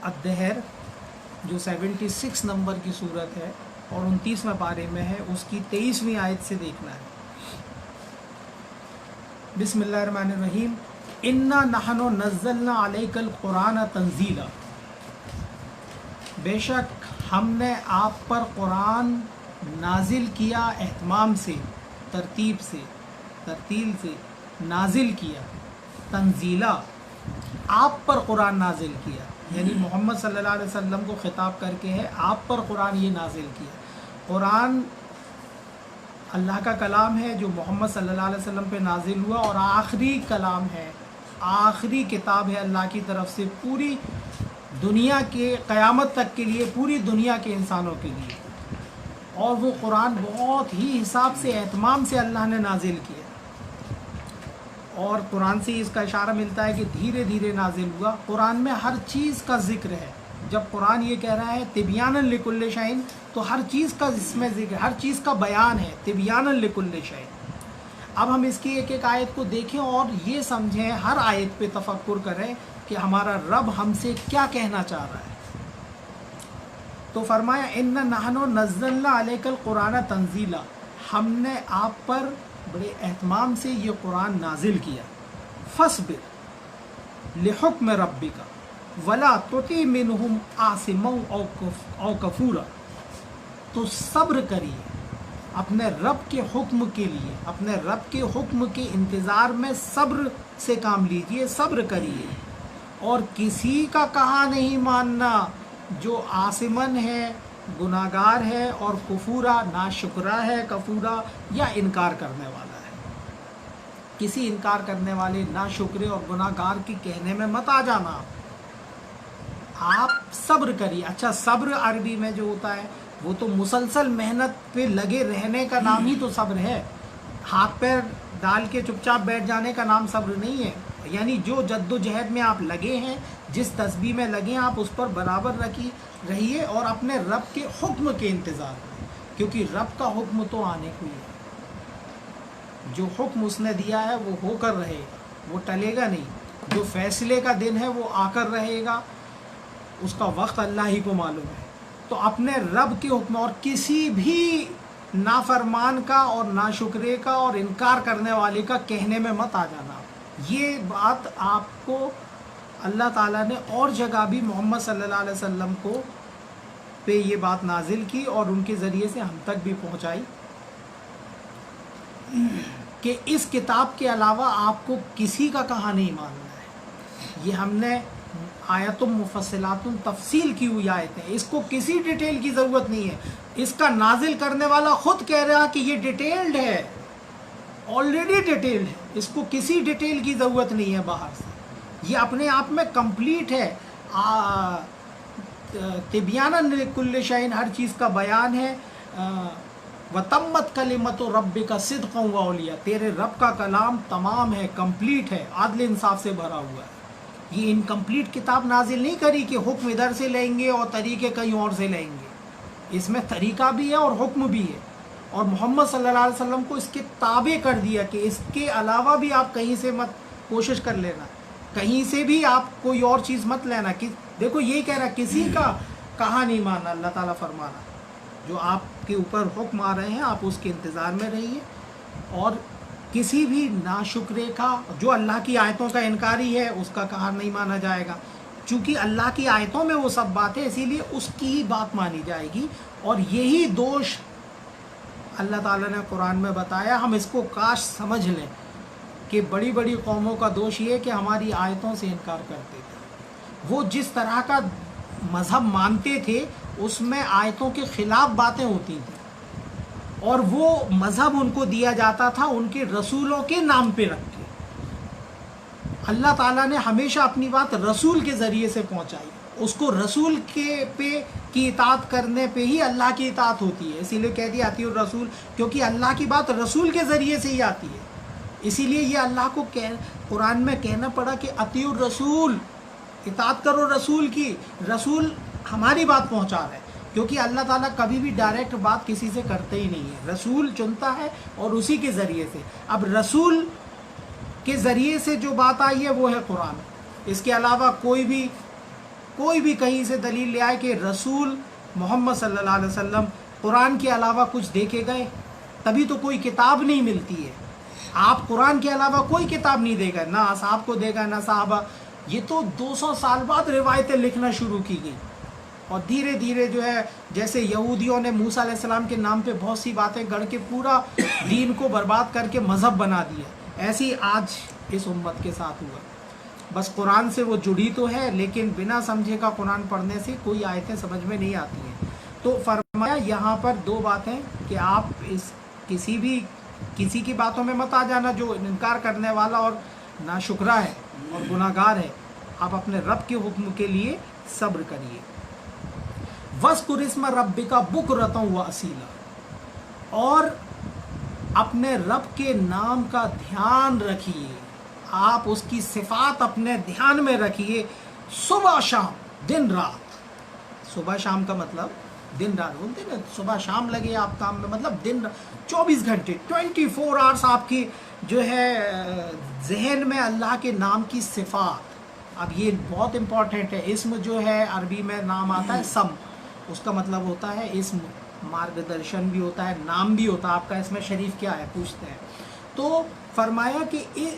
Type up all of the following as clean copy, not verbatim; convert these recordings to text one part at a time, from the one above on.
الدہر جو 76 نمبر کی صورت ہے اور 29ویں پارے میں ہے، اس کی 23ویں آیت سے دیکھنا ہے۔ بسم اللہ الرحمن الرحیم۔ انا نحن نزلنا علیک القرآن تنزیلا، بے شک ہم نے آپ پر قرآن نازل کیا اہتمام سے، ترتیل سے نازل کیا، تنزیلا آپ پر قرآن نازل کیا، یعنی محمد صلی اللہ علیہ وسلم کو خطاب کر کے ہے، آپ پر قرآن یہ نازل کیا۔ قرآن اللہ کا کلام ہے جو محمد صلی اللہ علیہ وسلم پہ نازل ہوا اور آخری کلام ہے، آخری کتاب ہے اللہ کی طرف سے پوری دنیا کے قیامت تک کے لیے، پوری دنیا کے انسانوں کے لیے، اور وہ قرآن بہت ہی حساب سے اہتمام سے اللہ نے نازل کیا، اور قرآن سے اس کا اشارہ ملتا ہے کہ دھیرے دھیرے نازل ہوا۔ قرآن میں ہر چیز کا ذکر ہے، جب قرآن یہ کہہ رہا ہے تبیانا لکل شیء، تو ہر چیز کا اس میں ذکر، ہر چیز کا بیان ہے، تبیانا لکل شیء۔ اب ہم اس کی ایک ایک آیت کو دیکھیں اور یہ سمجھیں، ہر آیت پہ تفکر کریں کہ ہمارا رب ہم سے کیا کہنا چاہ رہا ہے۔ تو فرمایا انا نحن نزلنا علیک القرآن تنزیلا، ہم نے آپ پر بڑے اہتمام سے یہ قرآن نازل کیا۔ فاصبر لحکم ربک ولا تطع منہم عاصما او کفورا، تو صبر کریے اپنے رب کے حکم کے لیے، اپنے رب کے حکم کے انتظار میں صبر سے کام لیجئے، صبر کریے، اور کسی کا کہا نہیں ماننا جو عاصمن ہے، گناہگار ہے، اور کفورا ناشکرا ہے، کفورا یا انکار کرنے والا ہے۔ کسی انکار کرنے والے، ناشکرے اور گناہگار کے کہنے میں مت آ جانا، آپ صبر کریے۔ اچھا، صبر عربی میں جو ہوتا ہے وہ تو مسلسل محنت پہ لگے رہنے کا نام ہی تو صبر ہے، ہاتھ پیر ڈال کے چپ چاپ بیٹھ جانے کا نام صبر نہیں ہے۔ یعنی جو جد و جہد میں آپ لگے ہیں، جس تسبیح میں لگے ہیں، آپ اس پر برابر رہیے اور اپنے رب کے حکم کے انتظار میں، کیونکہ رب کا حکم تو آنے کو ہی ہے۔ جو حکم اس نے دیا ہے وہ ہو کر رہے گا، وہ ٹلے گا نہیں۔ جو فیصلے کا دن ہے وہ آ کر رہے گا، اس کا وقت اللہ ہی کو معلوم ہے۔ تو اپنے رب کے حکم اور کسی بھی نافرمان کا اور ناشکرے کا اور انکار کرنے والے کا کہنے میں مت آ جانا۔ یہ بات آپ کو اللہ تعالیٰ نے اور جگہ بھی محمد صلی اللہ علیہ وسلم کو پہ یہ بات نازل کی اور ان کے ذریعے سے ہم تک بھی پہنچائی کہ اس کتاب کے علاوہ آپ کو کسی کا کہا نہیں ماننا ہے۔ یہ ہم نے آیتم مفصلاتن تفصیل کی ہوئی آیت ہے، اس کو کسی ڈیٹیل کی ضرورت نہیں ہے۔ اس کا نازل کرنے والا خود کہہ رہا کہ یہ ڈیٹیلڈ ہے، آلریڈی ڈیٹیلڈ ہے، اس کو کسی ڈیٹیل کی ضرورت نہیں ہے باہر سے، یہ اپنے آپ میں کمپلیٹ ہے۔ تبیانا لکل شیء، ہر چیز کا بیان ہے۔ وتمت کلمت ربک صدقا وعدلا، تیرے رب کا کلام تمام ہے، کمپلیٹ ہے، عدل انصاف سے بھرا ہوا ہے۔ یہ انکمپلیٹ کتاب نازل نہیں کری کہ حکم ادھر سے لیں گے اور طریقے کہیں اور سے لیں گے، اس میں طریقہ بھی ہے اور حکم بھی ہے، اور محمد صلی اللہ علیہ وسلم کو اس کے تابع کر دیا کہ اس کے علاوہ بھی آپ کہیں سے مت کوشش کر لینا، کہیں سے بھی آپ کوئی اور چیز مت لینا۔ کہ دیکھو یہی کہہ رہا کسی کا کہا نہیں ماننا، اللہ تعالیٰ فرمانا جو آپ کے اوپر حکم آ رہے ہیں آپ اس کے انتظار میں رہیے، اور کسی بھی ناشکرے کا، جو اللہ کی آیتوں کا انکاری ہے، اس کا کہا نہیں مانا جائے گا، چونکہ اللہ کی آیتوں میں وہ سب بات ہے، اسی لیے اس کی ہی بات مانی جائے گی۔ اور یہی دوش اللہ تعالیٰ نے قرآن میں بتایا، ہم اس کو کاش سمجھ لیں کہ بڑی بڑی قوموں کا دوش یہ ہے کہ ہماری آیتوں سے انکار کرتے تھے، وہ جس طرح کا مذہب مانتے تھے اس میں آیتوں کے خلاف باتیں ہوتی تھیں، اور وہ مذہب ان کو دیا جاتا تھا ان کے رسولوں کے نام پہ رکھ کے۔ اللہ تعالیٰ نے ہمیشہ اپنی بات رسول کے ذریعے سے پہنچائی، اس کو رسول کی اطاعت کرنے پہ ہی اللہ کی اطاعت ہوتی ہے، اسی لیے کہہ دیا اطیعوا الرسول، کیونکہ اللہ کی بات رسول کے ذریعے سے ہی آتی ہے، اسی لیے یہ اللہ کو قرآن میں کہنا پڑا کہ اطیعوا الرسول، اطاعت کرو رسول کی۔ رسول ہماری بات پہنچا رہا ہے، کیونکہ اللہ تعالیٰ کبھی بھی ڈائریکٹ بات کسی سے کرتے ہی نہیں ہے، رسول چنتا ہے اور اسی کے ذریعے سے۔ اب رسول کے ذریعے سے جو بات آئی ہے وہ ہے قرآن، اس کے علاوہ کوئی بھی کوئی بھی کہیں سے دلیل لے آئے کہ رسول محمد صلی اللہ علیہ وسلم قرآن کے علاوہ کچھ دیکھے گئے، تبھی تو کوئی کتاب نہیں ملتی ہے۔ آپ قرآن کے علاوہ کوئی کتاب نہیں دے گا، نہ اصحاب کو دے گا نہ صحابہ۔ یہ تو 200 سال بعد روایتیں لکھنا شروع کی گئی، اور دھیرے دھیرے جو ہے جیسے یہودیوں نے موسیٰ علیہ السلام کے نام پہ بہت سی باتیں گڑھ کے پورا دین کو برباد کر کے مذہب بنا دیا، ایسی آج اس امت کے ساتھ ہوا۔ بس قرآن سے وہ جڑی تو ہے، لیکن بنا سمجھے کا قرآن پڑھنے سے کوئی آیتیں سمجھ میں نہیں آتی ہیں۔ تو فرمایا یہاں پر دو باتیں کہ آپ کسی کی باتوں میں مت آ جانا جو انکار کرنے والا اور ناشکرا ہے اور گناہگار ہے، آپ اپنے رب کے حکم کے لیے صبر کریے۔ وَاذْكُرِ اسْمَ رَبِّكَ بُكْرَةً وَأَصِيلًا، اور اپنے رب کے نام کا دھیان رکھیے، آپ اس کی صفات اپنے دھیان میں رکھیے، صبح شام دن رات۔ صبح شام کا مطلب دن رات بولتے ہیں نا، صبح شام لگے آپ کام میں، مطلب دن 24 گھنٹے 24 آورس آپ کی جو ہے ذہن میں اللہ کے نام کی صفات۔ اب یہ بہت امپورٹنٹ ہے، اسم جو ہے عربی میں نام آتا ہے سم، اس کا مطلب ہوتا ہے اسم، مارگ درشن بھی ہوتا ہے، نام بھی ہوتا ہے۔ آپ کا اسم شریف کیا ہے پوچھتے ہیں، تو فرمایا کہ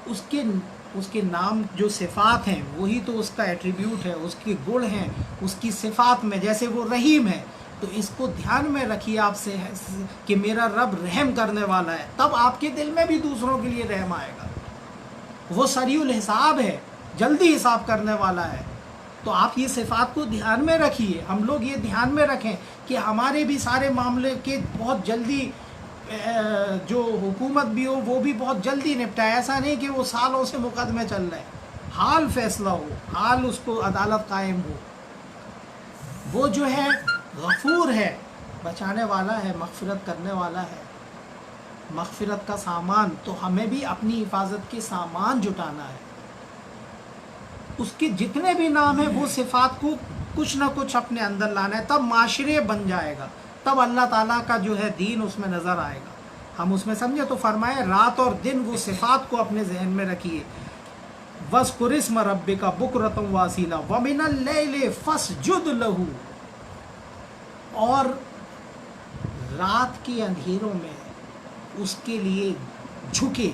اس کے نام جو صفات ہیں وہی تو اس کا ایٹریبیوٹ ہے، اس کے گڑ ہیں اس کی صفات میں، جیسے وہ رحیم ہے تو اس کو دھیان میں رکھیے آپ سے کہ میرا رب رحم کرنے والا ہے، تب آپ کے دل میں بھی دوسروں کے لیے رحم آئے گا۔ وہ سریع الحساب ہے، جلدی حساب کرنے والا ہے، تو آپ یہ صفات کو دھیان میں رکھیے۔ ہم لوگ یہ دھیان میں رکھیں کہ ہمارے بھی سارے معاملے کے بہت جلدی جو حکومت بھی ہو وہ بھی بہت جلدی نپٹائے، ایسا نہیں کہ وہ سالوں سے مقدمے چل رہے ہیں، حال فیصلہ ہو، حال اس کو عدالت قائم ہو۔ وہ جو ہے غفور ہے، بچانے والا ہے، مغفرت کرنے والا ہے، مغفرت کا سامان، تو ہمیں بھی اپنی حفاظت کے سامان جٹانا ہے۔ اس کے جتنے بھی نام ہیں وہ صفات کو کچھ نہ کچھ اپنے اندر لانا ہے، تب معاشرے بن جائے گا، تب اللہ تعالیٰ کا جو ہے دین اس میں نظر آئے گا، ہم اس میں سمجھے۔ تو فرمائے رات اور دن وہ صفات کو اپنے ذہن میں رکھیے۔ وَاذْكُرِ اسْمَ رَبِّكَ بُكْرَةً وَأَصِيلًا وَمِنَ اللَّيْلِ فَاسْجُدْ لَهُ، اور رات کے اندھیروں میں اس کے لیے جھکے،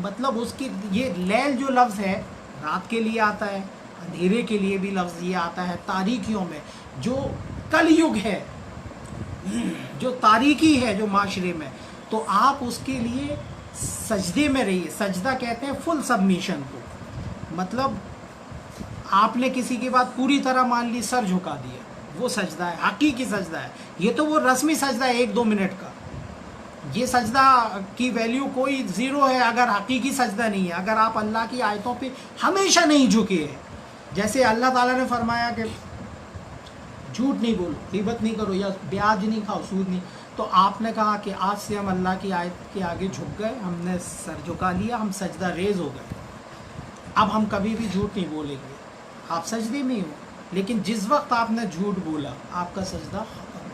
مطلب اس کی یہ لیل جو لفظ ہے رات کے لیے آتا ہے، اندھیرے کے لیے بھی لفظ یہ آتا ہے، تاریکیوں میں جو کل یگ ہے، جو تاریکی ہے جو معاشرے میں، تو آپ اس کے لیے سجدے میں رہیے۔ سجدہ کہتے ہیں فل سبمیشن کو، مطلب آپ نے کسی کی بات پوری طرح مان لی، سر جھکا دیا، وہ سجدہ ہے، حقیقی سجدہ ہے۔ یہ تو وہ رسمی سجدہ ہے 1-2 منٹ کا، یہ سجدہ کی ویلیو کوئی زیرو ہے اگر حقیقی سجدہ نہیں ہے، اگر آپ اللہ کی آیتوں پہ ہمیشہ نہیں جھکے ہیں۔ جیسے اللہ تعالیٰ نے فرمایا کہ جھوٹ نہیں بولو، غیبت نہیں کرو، یا بیاج نہیں کھاؤ، سود نہیں، تو آپ نے کہا کہ آج سے ہم اللہ کی آیت کے آگے جھک گئے، ہم نے سر جھکا لیا، ہم سجدہ ریز ہو گئے، اب ہم کبھی بھی جھوٹ نہیں بولیں گے۔ آپ سجدے میں ہی ہو، لیکن جس وقت آپ نے جھوٹ بولا آپ کا سجدہ ختم،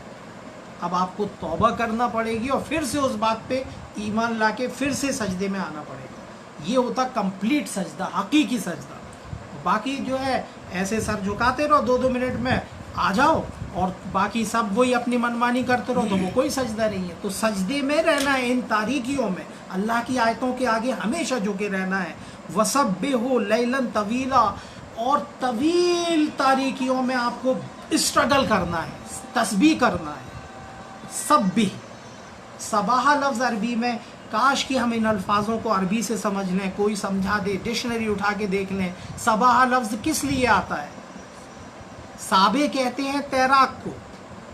اب آپ کو توبہ کرنا پڑے گی اور پھر سے اس بات پہ ایمان لا کے پھر سے سجدے میں آنا پڑے گا۔ یہ ہوتا کمپلیٹ سجدہ، حقیقی سجدہ۔ باقی جو ہے ایسے سر جھکاتے رہو 2-2 منٹ میں آ جاؤ، اور باقی سب وہی اپنی منمانی کرتے رہو، تو وہ کوئی سجدہ نہیں ہے۔ تو سجدے میں رہنا ہے، ان تاریکیوں میں اللہ کی آیتوں کے آگے ہمیشہ جھکے رہنا ہے۔ وَسَبِّحُ لَيْلًا طَوِيلًا، اور طویل تاریکیوں میں آپ کو اسٹرگل کرنا ہے، تسبیح کرنا ہے۔ سبح، صباح لفظ عربی میں، کاش کہ ہم ان الفاظوں کو عربی سے سمجھ لیں، کوئی سمجھا دے، ڈکشنری اٹھا کے دیکھ لیں صباح لفظ کس لیے آتا ہے۔ سابے کہتے ہیں تیراک کو،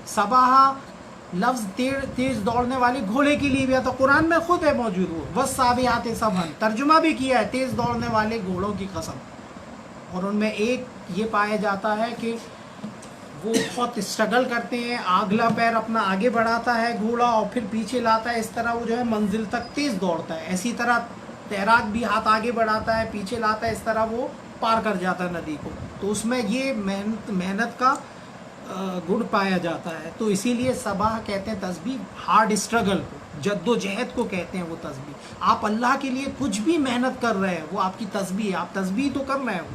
صباح لفظ تیز دوڑنے والے گھوڑے کے لیے بھی آتا، قرآن میں خود ہے موجود، وہ وَالسَّابِحَاتِ سَبْحًا ترجمہ بھی کیا ہے، تیز دوڑنے والے گھوڑوں کی قسم۔ اور ان میں ایک یہ پایا جاتا ہے کہ وہ بہت اسٹرگل کرتے ہیں، اگلا پیر اپنا آگے بڑھاتا ہے گھوڑا اور پھر پیچھے لاتا ہے، اس طرح وہ جو ہے منزل تک تیز دوڑتا ہے۔ اسی طرح تیراک بھی ہاتھ آگے بڑھاتا ہے، پیچھے لاتا ہے، اس طرح وہ پار کر جاتا ہے ندی کو۔ تو اس میں یہ محنت کا گڑ پایا جاتا ہے، تو اسی لیے صباح کہتے ہیں تسبیح، ہارڈ اسٹرگل کو، جد و جہد کو کہتے ہیں وہ تسبیح۔ آپ اللہ کے لیے کچھ بھی محنت کر رہے ہیں وہ آپ کی تسبیح ہے، آپ تسبیح تو کر رہے ہو۔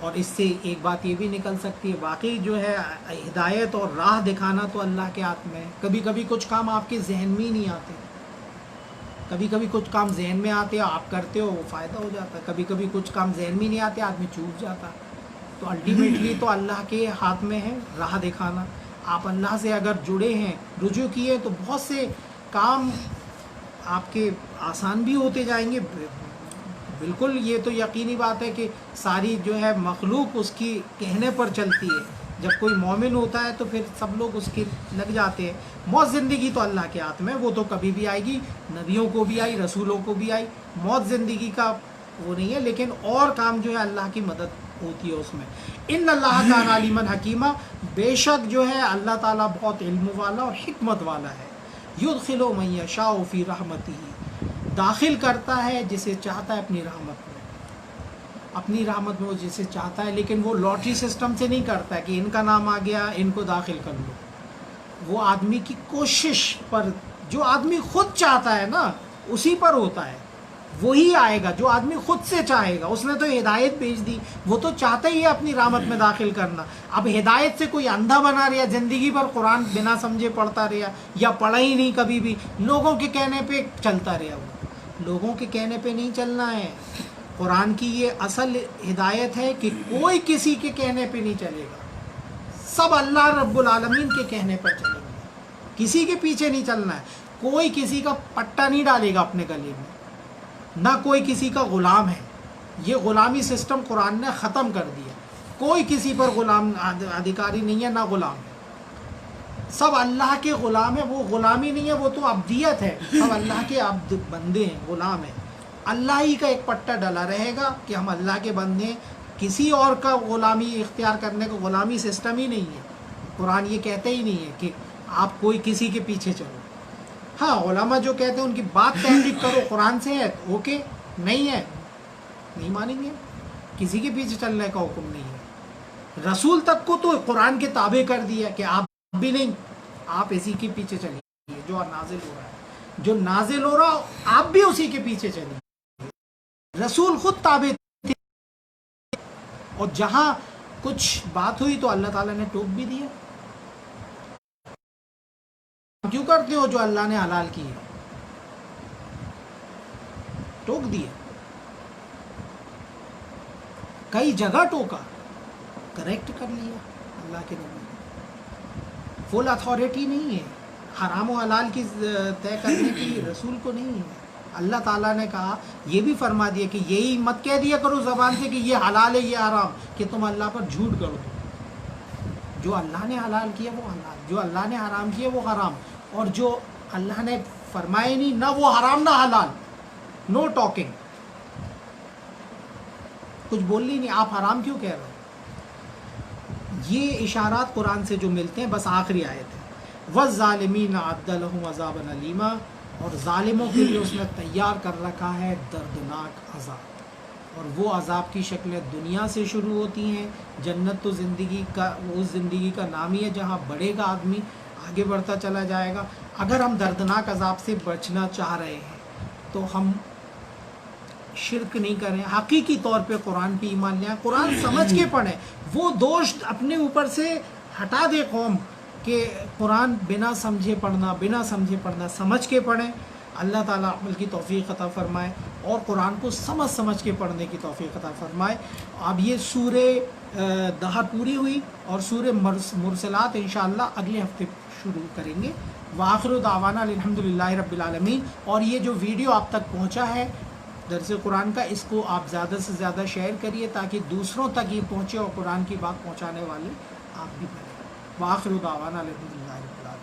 اور اس سے ایک بات یہ بھی نکل سکتی ہے، واقعی جو ہے ہدایت اور راہ دکھانا تو اللہ کے ہاتھ میں ہے۔ کبھی کبھی کچھ کام آپ کے ذہن میں ہی نہیں آتے، کبھی کبھی کچھ کام ذہن میں آتے آپ کرتے ہو وہ فائدہ ہو جاتا ہے، کبھی کبھی کچھ کام ذہن میں نہیں آتے آدمی چوک جاتا۔ تو الٹیمیٹلی تو اللہ کے ہاتھ میں ہے راہ دکھانا۔ آپ اللہ سے اگر جڑے ہیں، رجوع کیے، تو بہت سے کام آپ کے آسان بھی ہوتے جائیں گے۔ بالکل یہ تو یقینی بات ہے کہ ساری جو ہے مخلوق اس کی کہنے پر چلتی ہے۔ جب کوئی مومن ہوتا ہے تو پھر سب لوگ اس کے لگ جاتے ہیں۔ موت زندگی تو اللہ کے ہاتھ میں، وہ تو کبھی بھی آئے گی، نبیوں کو بھی آئی، رسولوں کو بھی آئی۔ موت زندگی کا وہ نہیں ہے، لیکن اور کام جو ہے اللہ کی مدد ہوتی ہے اس میں۔ ان اللہ کان علیما حکیمہ، بے شک جو ہے اللہ تعالیٰ بہت علم والا اور حکمت والا ہے۔ یدخل من یشاء فی رحمتہ، داخل کرتا ہے جسے چاہتا ہے اپنی رحمت میں، اپنی رحمت میں وہ جسے چاہتا ہے، لیکن وہ لاٹری سسٹم سے نہیں کرتا ہے کہ ان کا نام آ گیا ان کو داخل کر لو۔ وہ آدمی کی کوشش پر، جو آدمی خود چاہتا ہے نا اسی پر ہوتا ہے، وہی آئے گا جو آدمی خود سے چاہے گا۔ اس نے تو ہدایت بھیج دی، وہ تو چاہتا ہی ہے اپنی رحمت میں داخل کرنا۔ اب ہدایت سے کوئی اندھا بنا رہا، زندگی بھر قرآن بنا سمجھے پڑھتا رہا، یا پڑھا ہی نہیں کبھی بھی، لوگوں کے کہنے پہ چلتا رہا۔ وہ لوگوں کے کہنے پہ نہیں چلنا ہے۔ قرآن کی یہ اصل ہدایت ہے کہ کوئی کسی کے کہنے پہ نہیں چلے گا، سب اللہ رب العالمین کے کہنے پر چلیں گے، کسی کے پیچھے نہیں چلنا ہے۔ کوئی کسی کا پٹا نہیں ڈالے گا اپنے گلے میں، نہ کوئی کسی کا غلام ہے۔ یہ غلامی سسٹم قرآن نے ختم کر دیا، کوئی کسی پر غلام ادھیکاری نہیں ہے، نہ غلام ہے، سب اللہ کے غلام ہیں۔ وہ غلامی نہیں ہے، وہ تو عبدیت ہے، سب اللہ کے عبد بندے ہیں، غلام ہیں۔ اللہ ہی کا ایک پٹا ڈلا رہے گا کہ ہم اللہ کے بندے ہیں، کسی اور کا غلامی اختیار کرنے کا غلامی سسٹم ہی نہیں ہے۔ قرآن یہ کہتے ہی نہیں ہے کہ آپ کوئی کسی کے پیچھے چلو۔ ہاں علماء جو کہتے ہیں ان کی بات تحقیق کرو، قرآن سے ہے اوکے، نہیں ہے نہیں مانیں گے، کسی کے پیچھے چلنے کا حکم نہیں ہے۔ رسول تک کو تو قرآن کے تابع کر دیا کہ آپ بھی نہیں، آپ اسی کے پیچھے چلیے جو نازل ہو رہا ہے، جو نازل ہو رہا آپ بھی اسی کے پیچھے چلیے۔ رسول خود تابع تھے، اور جہاں کچھ بات ہوئی تو اللہ تعالیٰ نے ٹوک بھی دیا۔ کیوں کرتے ہو جو اللہ نے حلال کی ہے؟ ٹوک دیا، کئی جگہ ٹوکا، کریکٹ کر لیا اللہ کے نبی نے۔ فل اتھارٹی نہیں ہے حرام و حلال کی طے کرنے کی، رسول کو نہیں ہے۔ اللہ تعالیٰ نے کہا، یہ بھی فرما دیا کہ یہی مت کہہ دیا کرو زبان سے کہ یہ حلال ہے یہ حرام، کہ تم اللہ پر جھوٹ کرو۔ جو اللہ نے حلال کیا وہ حلال، جو اللہ نے حرام کیا وہ حرام، اور جو اللہ نے فرمائے نہیں، نہ وہ حرام نہ حلال، نو ٹاکنگ، کچھ بول ہی نہیں، آپ حرام کیوں کہہ رہے ہو؟ یہ اشارات قرآن سے جو ملتے ہیں، بس آخری آیت ہے، وَالظَّالِمِينَ أَعَدَّ لَهُمْ عَذَابًا أَلِيمًا، اور ظالموں کے لیے اس نے تیار کر رکھا ہے دردناک عذاب، اور وہ عذاب کی شکلیں دنیا سے شروع ہوتی ہیں۔ جنت تو زندگی کا، اس زندگی کا نام ہی ہے جہاں بڑھے گا آدمی، آگے بڑھتا چلا جائے گا۔ اگر ہم دردناک عذاب سے بچنا چاہ رہے ہیں تو ہم شرک نہیں کریں، حقیقی طور پہ قرآن پہ ایمان لیں، قرآن سمجھ کے پڑھیں، وہ دوش اپنے اوپر سے ہٹا دے قوم کہ قرآن بنا سمجھے پڑھنا، سمجھ کے پڑھیں۔ اللہ تعالیٰ عمل کی توفیق عطا فرمائے اور قرآن کو سمجھ کے پڑھنے کی توفیق عطا فرمائے۔ اب یہ سورہ دہر پوری ہوئی اور سورہ مرسلات انشاءاللہ اگلے ہفتے شروع کریں گے۔ وآخر دعوانا الحمدللہ رب العالمین۔ اور یہ جو ویڈیو آپ تک پہنچا ہے درس قرآن کا، اس کو آپ زیادہ سے زیادہ شیئر کریے تاکہ دوسروں تک یہ پہنچے اور قرآن کی بات پہنچانے والے آپ بھی بنیں۔ وآخر دعوانا الحمدللہ رب العالمین۔